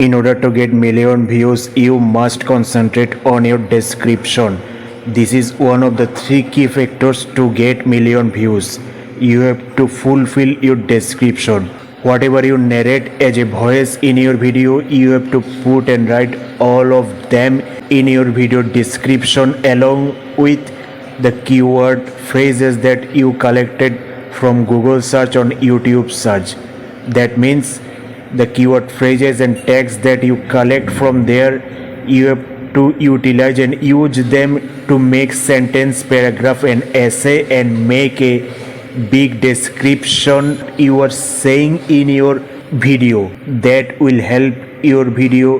In order to get million views, you must concentrate on your description. This is one of the 3 key factors to get million views. You have to fulfill your description. Whatever you narrate as a voice in your video, you have to put and write all of them in your video description along with the keyword phrases that you collected from Google search on YouTube search. That means the keyword phrases and tags that you collect from there, you have to utilize and use them to make sentence, paragraph and essay and make a big description you are saying in your video. That will help your video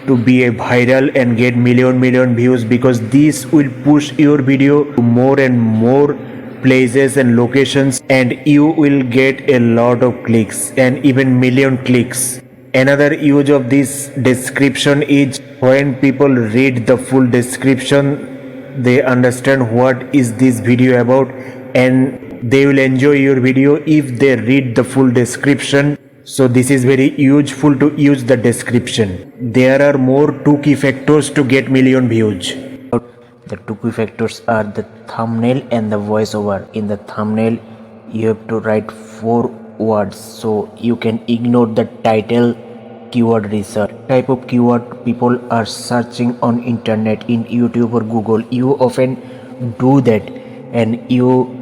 to be a viral and get million views, because this will push your video to more and more places and locations, and you will get a lot of clicks and even million clicks. Another use of this description is when people read the full description, they understand what is this video about, and they will enjoy your video if they read the full description. So this is very useful to use the description. There are more 2 key factors to get million views. The 2 key factors are the thumbnail and the voiceover. In the thumbnail, you have to write 4 words, so you can ignore the title. Keyword research type of keyword people are searching on internet, in YouTube or Google. You often do that and you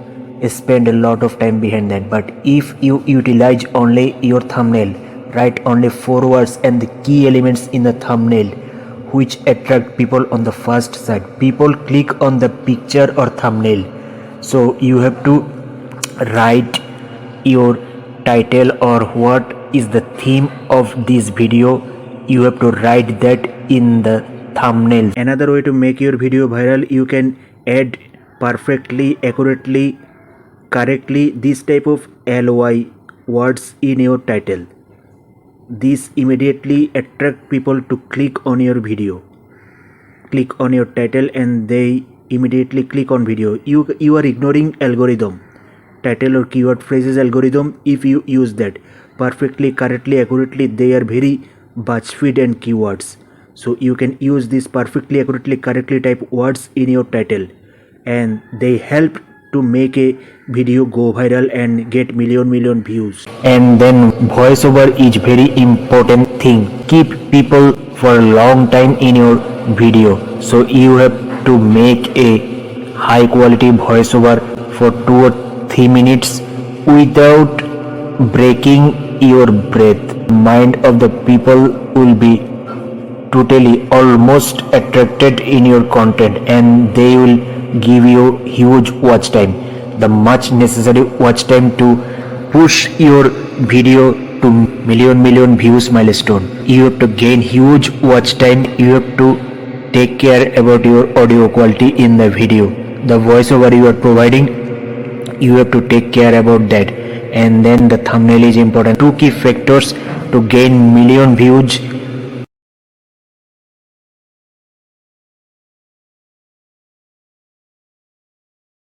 spend a lot of time behind that. But if you utilize only your thumbnail, write only 4 words and the key elements in the thumbnail which attract people on the first sight. People click on the picture or thumbnail, so you have to write your title or what is the theme of this video. You have to write that in the thumbnail. Another way to make your video viral, you can add perfectly, accurately, correctly this type of ly words in your title. This immediately attract people to click on your video, click on your title, and they immediately click on video. You are ignoring algorithm, title or keyword phrases algorithm. If you use that perfectly, correctly, accurately, they are very BuzzFeed and keywords. So you can use this perfectly, accurately, correctly type words in your title, and they help to make a video go viral and get million views. And then voiceover is very important thing. Keep people for a long time in your video, so you have to make a high quality voiceover for 2 or 3 minutes without breaking your breath. Mind of the people will be totally almost attracted in your content, and they will give you huge watch time, the much necessary watch time to push your video to million views milestone. You have to gain huge watch time. You have to take care about your audio quality in the video. The voiceover you are providing, you have to take care about that. And then the thumbnail is important. 2 key factors to gain million views